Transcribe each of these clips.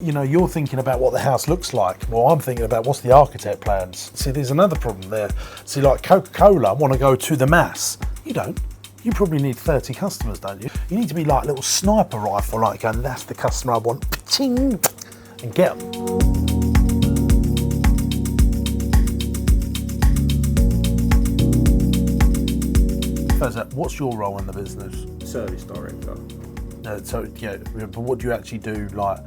You know, you're thinking about what the house looks like. Well, I'm thinking about what's the architect plans. See, there's another problem there. See, like Coca-Cola want to go to the mass. You don't. You probably need 30 customers, don't you? You need to be like a little sniper rifle, like going, that's the customer I want, ching, and get them. First, what's your role in the business? Service director. But what do you actually do, like,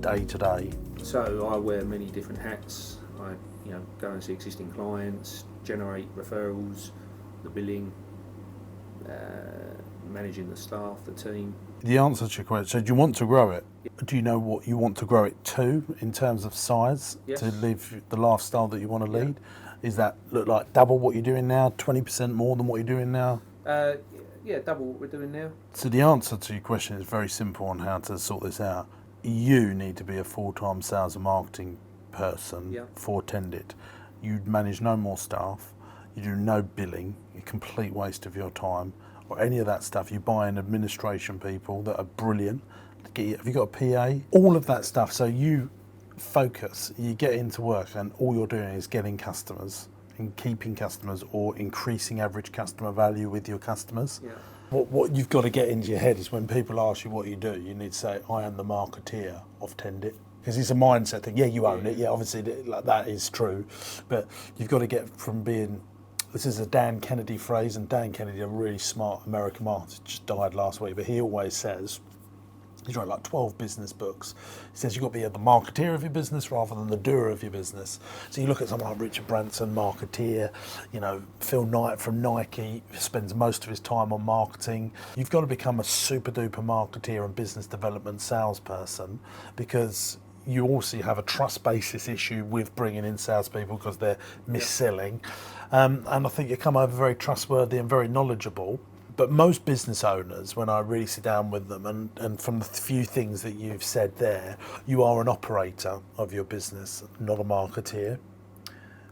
day to day? So I wear many different hats. I, go and see existing clients, generate referrals, the billing, managing the staff, the team. The answer to your question, so do you want to grow it? Yeah. Do you know what you want to grow it to in terms of size? Yes. To live the lifestyle that you want to lead? Yeah. Is that look like double what you're doing now, 20% more than what you're doing now? Double what we're doing now. So the answer to your question is very simple on how to sort this out. You need to be a full-time sales and marketing person for Tendit. You manage no more staff. You do no billing, a complete waste of your time, or any of that stuff. You buy in administration people that are brilliant. Have you got a PA? All of that stuff. So you focus, you get into work, and all you're doing is getting customers and keeping customers or increasing average customer value with your customers. Yeah. What you've got to get into your head is when people ask you what you do, you need to say, I am the marketeer of Tendit. Because it's a mindset thing. Yeah, you own it. Yeah, obviously that is true. But you've got to get from being, this is a Dan Kennedy phrase, and Dan Kennedy, a really smart American marketer, just died last week, but he always says, he's wrote like 12 business books. He says you've got to be the marketeer of your business rather than the doer of your business. So you look at someone like Richard Branson, marketeer, Phil Knight from Nike spends most of his time on marketing. You've got to become a super duper marketeer and business development salesperson, because you also have a trust basis issue with bringing in salespeople because they're mis-selling. And I think you come over very trustworthy and very knowledgeable. But most business owners, when I really sit down with them, and from the few things that you've said there, you are an operator of your business, not a marketeer.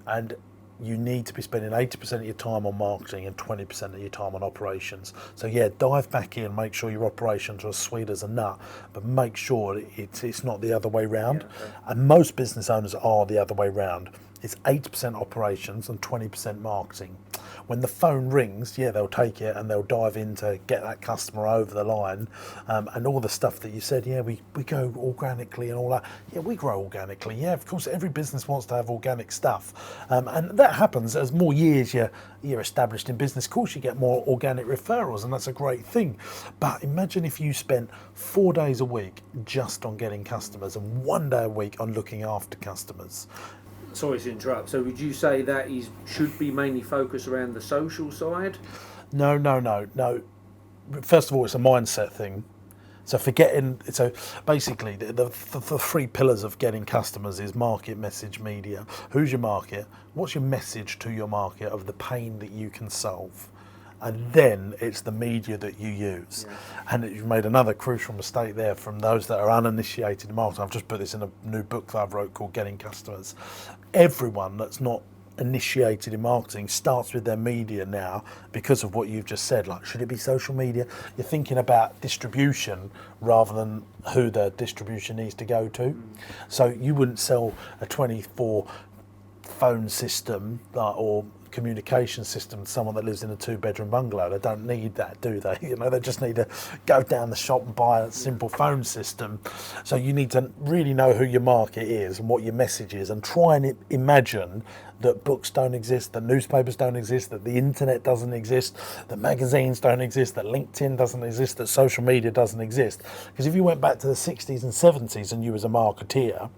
And you need to be spending 80% of your time on marketing and 20% of your time on operations. So dive back in, make sure your operations are as sweet as a nut, but make sure it's not the other way round. Yeah, okay. And most business owners are the other way round. It's 8% operations and 20% marketing. When the phone rings, they'll take it and they'll dive in to get that customer over the line. And all the stuff that you said, we go organically and all that. Yeah, we grow organically. Yeah, of course, every business wants to have organic stuff. And that happens as more years you're established in business. Of course, you get more organic referrals, and that's a great thing. But imagine if you spent 4 days a week just on getting customers and 1 day a week on looking after customers. Sorry to interrupt. So would you say that should be mainly focused around the social side? No. First of all, it's a mindset thing. So basically the three pillars of getting customers is market, message, media. Who's your market? What's your message to your market of the pain that you can solve? And then it's the media that you use. Yeah. And you've made another crucial mistake there from those that are uninitiated in marketing. I've just put this in a new book that I've wrote called Getting Customers. Everyone that's not initiated in marketing starts with their media now because of what you've just said. Like, should it be social media? You're thinking about distribution rather than who the distribution needs to go to. So you wouldn't sell a 24 phone system or communication system to someone that lives in a 2-bedroom bungalow. They don't need that, do they? They just need to go down the shop and buy a simple phone system. So you need to really know who your market is and what your message is, and try and imagine that books don't exist, that newspapers don't exist, that the internet doesn't exist, that magazines don't exist, that LinkedIn doesn't exist, that social media doesn't exist. Because if you went back to the 60s and 70s and you was a marketeer,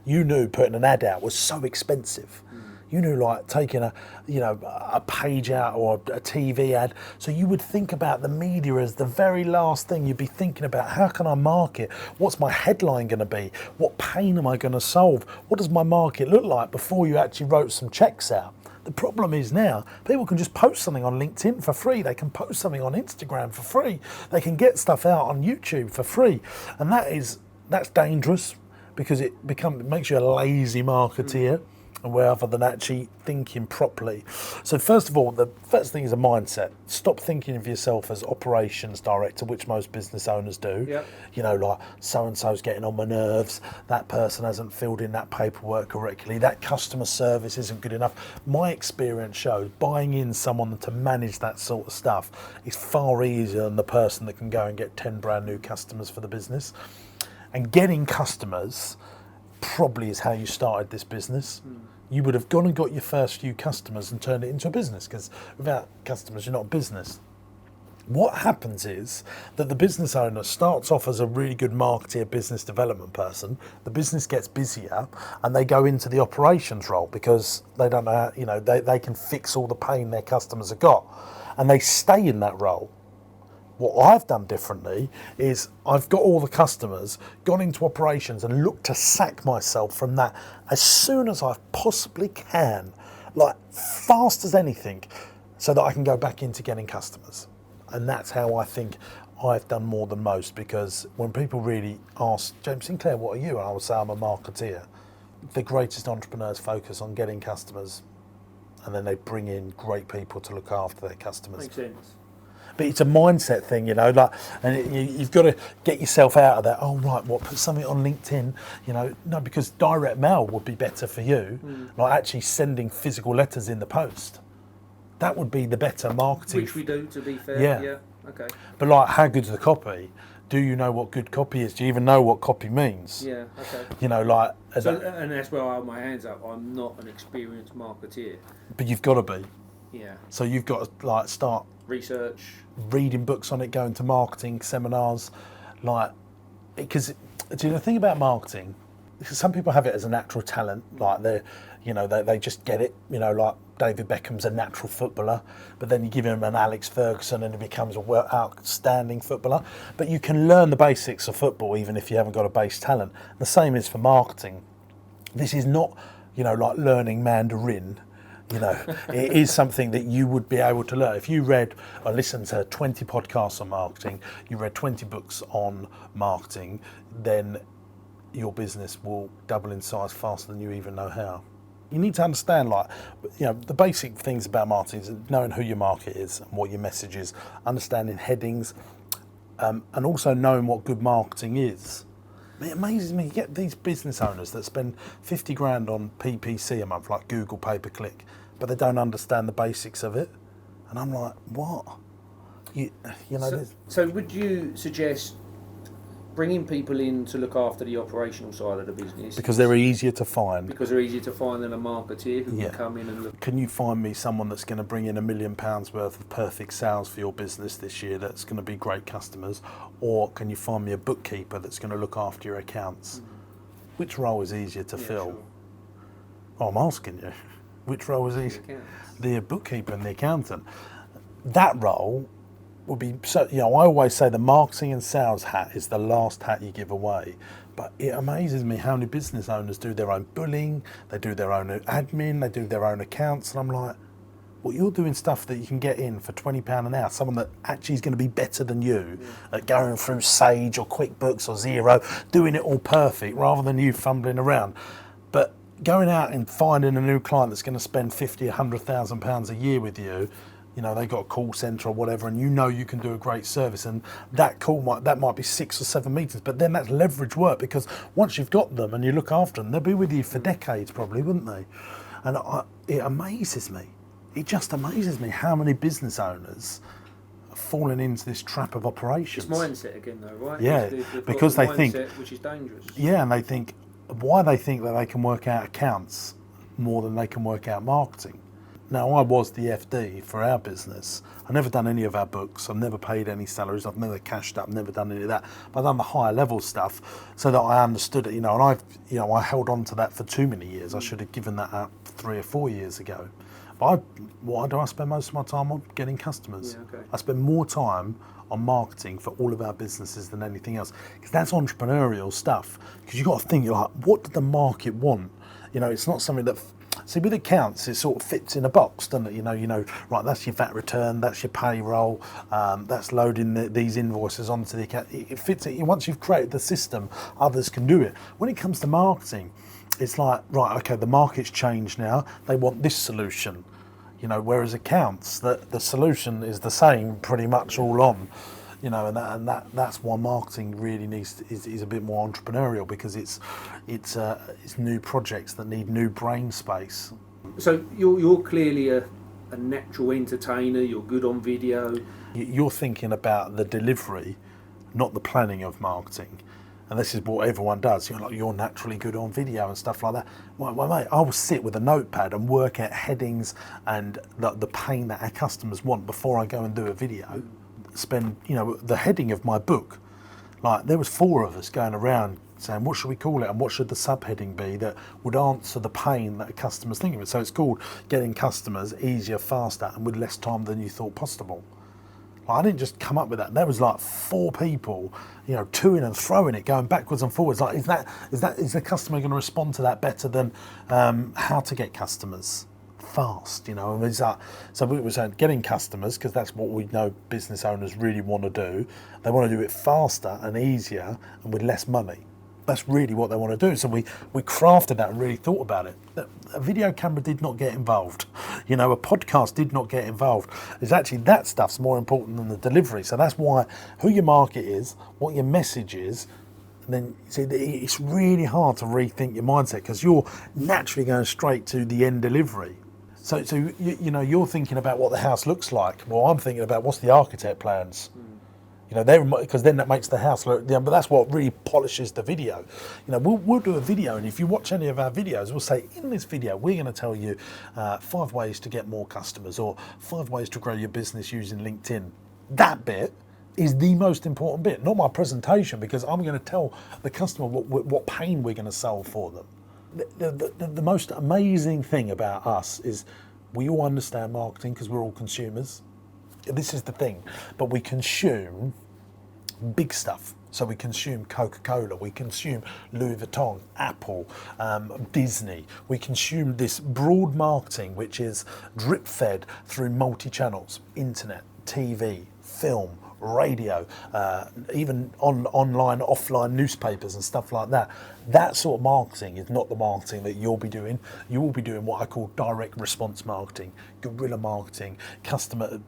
you knew putting an ad out was so expensive. You knew, like, taking a page out or a TV ad. So you would think about the media as the very last thing. You'd be thinking about, how can I market? What's my headline going to be? What pain am I going to solve? What does my market look like before you actually wrote some checks out? The problem is now, people can just post something on LinkedIn for free. They can post something on Instagram for free. They can get stuff out on YouTube for free. And that's dangerous, because it makes you a lazy marketeer. rather than actually thinking properly. So first of all, the first thing is a mindset. Stop thinking of yourself as operations director, which most business owners do. Yep. You know, like so-and-so's getting on my nerves, that person hasn't filled in that paperwork correctly, that customer service isn't good enough. My experience shows buying in someone to manage that sort of stuff is far easier than the person that can go and get 10 brand new customers for the business. And getting customers probably is how you started this business. You would have gone and got your first few customers and turned it into a business, because without customers you're not a business. What happens is that the business owner starts off as a really good marketer, business development person. The business gets busier and they go into the operations role because they don't know, you know, they can fix all the pain their customers have got, and they stay in that role. What I've done differently is I've got all the customers, gone into operations and looked to sack myself from that as soon as I possibly can, like fast as anything, so that I can go back into getting customers. And that's how I think I've done more than most, because when people really ask, James Sinclair, what are you? And I will say I'm a marketeer. The greatest entrepreneurs focus on getting customers, and then they bring in great people to look after their customers. Makes sense. But it's a mindset thing, you know, like, and you've got to get yourself out of that. Oh, right, what, put something on LinkedIn, you know? No, because direct mail would be better for you, like actually sending physical letters in the post. That would be the better marketing. Which we do, to be fair. Yeah. Okay. But like, how good's the copy? Do you know what good copy is? Do you even know what copy means? Yeah. Okay. You know, like. So, and that's where I hold my hands up. I'm not an experienced marketeer. But you've got to be. Yeah. So you've got to like start research, reading books on it, going to marketing seminars, like, because do you know the thing about marketing? Some people have it as a natural talent, like they just get it, you know, like David Beckham's a natural footballer, but then you give him an Alex Ferguson and he becomes a outstanding footballer. But you can learn the basics of football even if you haven't got a base talent. The same is for marketing. This is not, you know, like learning Mandarin. You know, it is something that you would be able to learn. If you read or listened to 20 podcasts on marketing, you read 20 books on marketing, then your business will double in size faster than you even know how. You need to understand, like, you know, the basic things about marketing is knowing who your market is and what your message is, understanding headings, and also knowing what good marketing is. It amazes me, you get these business owners that spend 50 grand on PPC a month, like Google pay-per-click, but they don't understand the basics of it. And I'm like, what? You know. So would you suggest bringing people in to look after the operational side of the business? Because they're easier to find. Because they're easier to find than a marketeer who can come in and look. Can you find me someone that's going to bring in £1 million worth of perfect sales for your business this year that's going to be great customers? Or can you find me a bookkeeper that's going to look after your accounts? Which role is easier to fill? Sure. Oh, I'm asking you. Which role is easier? The bookkeeper and the accountant. That role would be, so, you know, I always say the marketing and sales hat is the last hat you give away. But it amazes me how many business owners do their own billing, they do their own admin, they do their own accounts, and I'm like, well, you're doing stuff that you can get in for £20 an hour, someone that actually is going to be better than you at going through Sage or QuickBooks or Xero, doing it all perfect, rather than you fumbling around. But going out and finding a new client that's going to spend £50,000, £100,000 a year with you, you know, they got a call centre or whatever, and you know you can do a great service, and that call might be 6 or 7 meetings, but then that's leverage work, because once you've got them and you look after them, they'll be with you for decades probably, wouldn't they? And it amazes me. It just amazes me how many business owners are falling into this trap of operations. It's mindset again though, right? Yeah, because they think, which is dangerous. Yeah, and they think, why they think that they can work out accounts more than they can work out marketing. Now, I was the FD for our business. I've never done any of our books. I've never paid any salaries. I've never cashed up, never done any of that. But I've done the higher level stuff so that I understood it, you know, and I held on to that for too many years. I should have given that up 3 or 4 years ago. But why do I spend most of my time on getting customers? Yeah, okay. I spend more time on marketing for all of our businesses than anything else, because that's entrepreneurial stuff. Because you've got to think, like, what did the market want? You know, it's not something that. See, with accounts, it sort of fits in a box, doesn't it? You know, right, that's your VAT return, that's your payroll, that's loading these invoices onto the account. It fits it. Once you've created the system, others can do it. When it comes to marketing, It's like, right, okay, the market's changed now. They want this solution, you know. Whereas accounts, the solution is the same pretty much all on, you know, and that's why marketing really is a bit more entrepreneurial, because it's new projects that need new brain space. So you're clearly a natural entertainer. You're good on video. You're thinking about the delivery, not the planning of marketing. And this is what everyone does. You're naturally good on video and stuff like that. Well, mate, I will sit with a notepad and work out headings and the pain that our customers want before I go and do a video. Spend, you know, the heading of my book. Like, there was 4 of us going around saying, what should we call it, and what should the subheading be that would answer the pain that a customer's thinking of it. So it's called Getting Customers Easier, Faster, and with Less Time Than You Thought Possible. Like, I didn't just come up with that. There was like 4 people, you know, toing and throwing it, going backwards and forwards. Like, is the customer going to respond to that better than how to get customers fast? You know, and it's like, so we were saying getting customers, because that's what we know business owners really want to do. They want to do it faster and easier and with less money. That's really what they want to do. So we crafted that and really thought about it. A video camera did not get involved. You know, a podcast did not get involved. It's actually, that stuff's more important than the delivery. So that's why who your market is, what your message is, and then see, it's really hard to rethink your mindset, because you're naturally going straight to the end delivery. So you know, you're thinking about what the house looks like. Well, I'm thinking about what's the architect plans. You know, because then that makes the house look, but that's what really polishes the video. You know, we'll do a video, and if you watch any of our videos, we'll say, in this video, we're going to tell you 5 ways to get more customers, or 5 ways to grow your business using LinkedIn. That bit is the most important bit, not my presentation, because I'm going to tell the customer what pain we're going to solve for them. The most amazing thing about us is we all understand marketing, because we're all consumers. This is the thing, but we consume big stuff. So we consume Coca-Cola, we consume Louis Vuitton, Apple, Disney. We consume this broad marketing, which is drip-fed through multi-channels: internet, TV, film, radio, even online, offline newspapers and stuff like that. That sort of marketing is not the marketing that you'll be doing. You will be doing what I call direct response marketing, guerrilla marketing, customer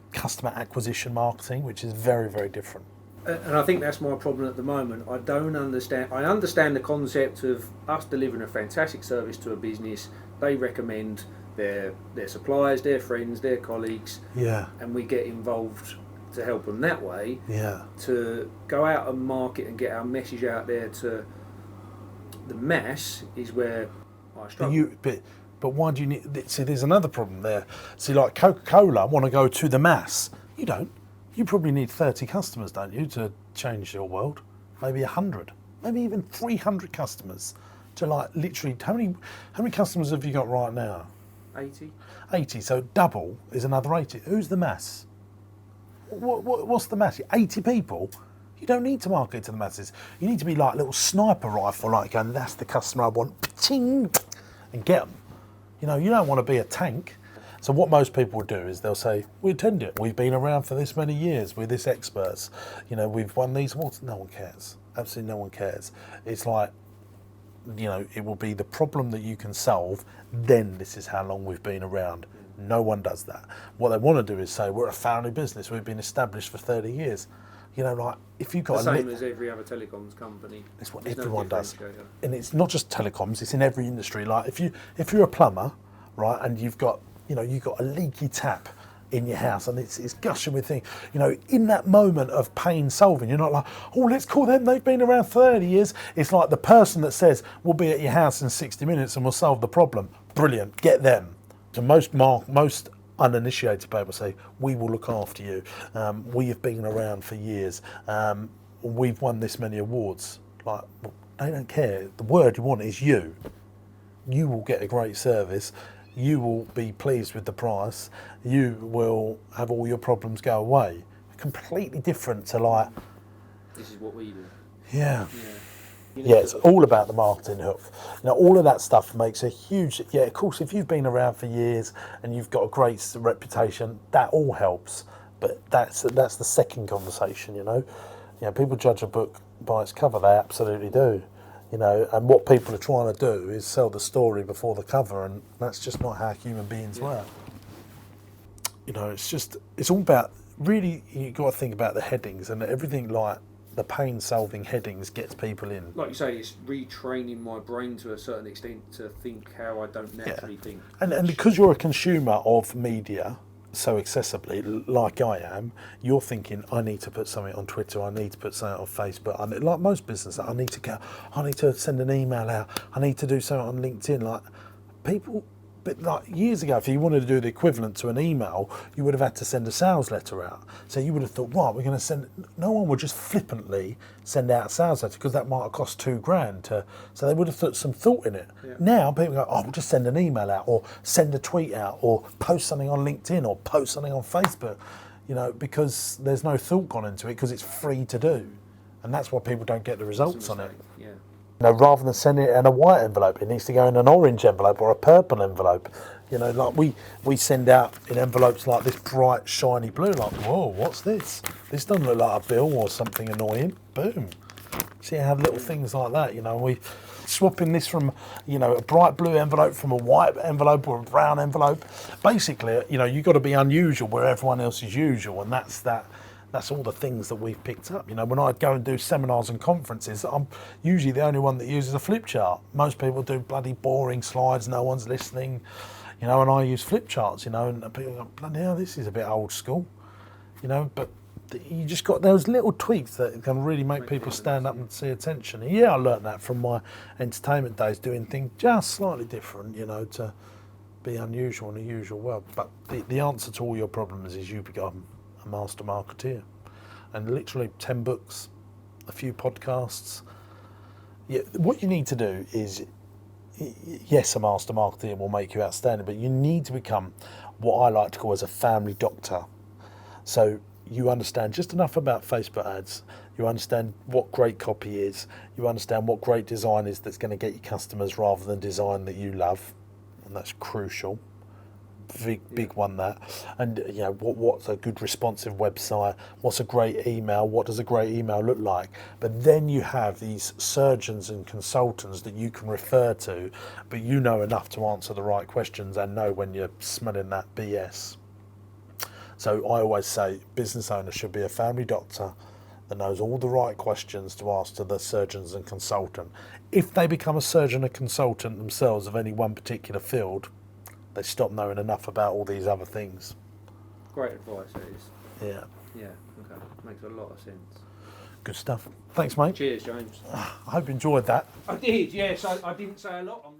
acquisition marketing, which is very, very different. And I think that's my problem at the moment. I don't understand. I understand the concept of us delivering a fantastic service to a business. They recommend their suppliers, their friends, their colleagues, and we get involved to help them that way. To go out and market and get our message out there to the mass is where I struggle. But why do you need? See, there's another problem there. See, like Coca-Cola want to go to the mass. You don't. You probably need 30 customers, don't you, to change your world? Maybe 100, maybe even 300 customers to, like, literally. How many customers have you got right now? 80. 80. So double is another 80. Who's the mass? What's the mass? 80 people. You don't need to market to the masses. You need to be like a little sniper rifle, like going, that's the customer I want, ching, and get them. You know, you don't want to be a tank. So what most people would do is they'll say, we Tendit, we've been around for this many years, we're this experts, you know, we've won these awards. No one cares. Absolutely no one cares. It's like, you know, it will be the problem that you can solve, then this is how long we've been around. No one does that. What they want to do is say, we're a family business, we've been established for 30 years. You know, like, if you've got the same as every other telecoms company. It's what everyone does. And it's not just telecoms, it's in every industry. Like, if you're a plumber, right, and you've got a leaky tap in your house and it's gushing with things, you know, in that moment of pain solving, you're not like, oh, let's call them, they've been around 30 years. It's like the person that says, we'll be at your house in 60 minutes and we'll solve the problem. Brilliant, get them. So most uninitiated people say, we will look after you. We have been around for years. We've won this many awards. Like, they don't care. The word you want is you. You will get a great service. You will be pleased with the price. You will have all your problems go away. Completely different to, like, this is what we do. Yeah, it's all about the marketing hook. Now, all of that stuff makes a huge. Yeah, of course, if you've been around for years and you've got a great reputation, that all helps. But that's the second conversation. You know, people judge a book by its cover. They absolutely do. You know, and what people are trying to do is sell the story before the cover, and that's just not how human beings work. You know, it's all about, really, you've got to think about the headings, and everything like the pain-solving headings gets people in. Like you say, it's retraining my brain to a certain extent to think how I don't naturally think. And because you're a consumer of media so accessibly, like I am, you're thinking, I need to put something on Twitter, I need to put something on Facebook. Like most businesses, I need to send an email out, I need to do something on LinkedIn. Like people, but like years ago, if you wanted to do the equivalent to an email, you would have had to send a sales letter out. So you would have thought, right, we're going to send. No one would just flippantly send out a sales letter because that might have cost $2,000. So they would have put some thought in it. Yeah. Now people go, oh, we'll just send an email out, or send a tweet out, or post something on LinkedIn, or post something on Facebook. You know, because there's no thought gone into it because it's free to do, and that's why people don't get the results on it. Yeah. You know, rather than sending it in a white envelope, it needs to go in an orange envelope or a purple envelope. You know, like we send out in envelopes like this bright, shiny blue, like, whoa, what's this? This doesn't look like a bill or something annoying. Boom. See how little things like that, you know, we swapping this from, you know, a bright blue envelope from a white envelope or a brown envelope. Basically, you know, you've got to be unusual where everyone else is usual, and that's all the things that we've picked up. You know, when I go and do seminars and conferences, I'm usually the only one that uses a flip chart. Most people do bloody boring slides, no one's listening, you know, and I use flip charts, you know, and people go, bloody hell, this is a bit old school, you know, but you just got those little tweaks that can really make people stand up and see attention. And yeah, I learned that from my entertainment days, doing things just slightly different, you know, to be unusual in the usual world. But the answer to all your problems is you become a master marketeer, and literally 10 books, a few podcasts. Yeah, what you need to do is, yes, a master marketeer will make you outstanding, but you need to become what I like to call as a family doctor. So you understand just enough about Facebook ads, you understand what great copy is, you understand what great design is that's going to get you customers rather than design that you love, and that's crucial. Big one, that. And you know, what's a good responsive website, what's a great email, what does a great email look like. But then you have these surgeons and consultants that you can refer to, but you know enough to answer the right questions and know when you're smelling that BS. So I always say business owners should be a family doctor that knows all the right questions to ask to the surgeons and consultant. If they become a surgeon and consultant themselves of any one particular field, they stop knowing enough about all these other things. Great advice, it is. Yeah. Yeah, okay. Makes a lot of sense. Good stuff. Thanks, mate. Cheers, James. I hope you enjoyed that. I did, yes. I didn't say a lot on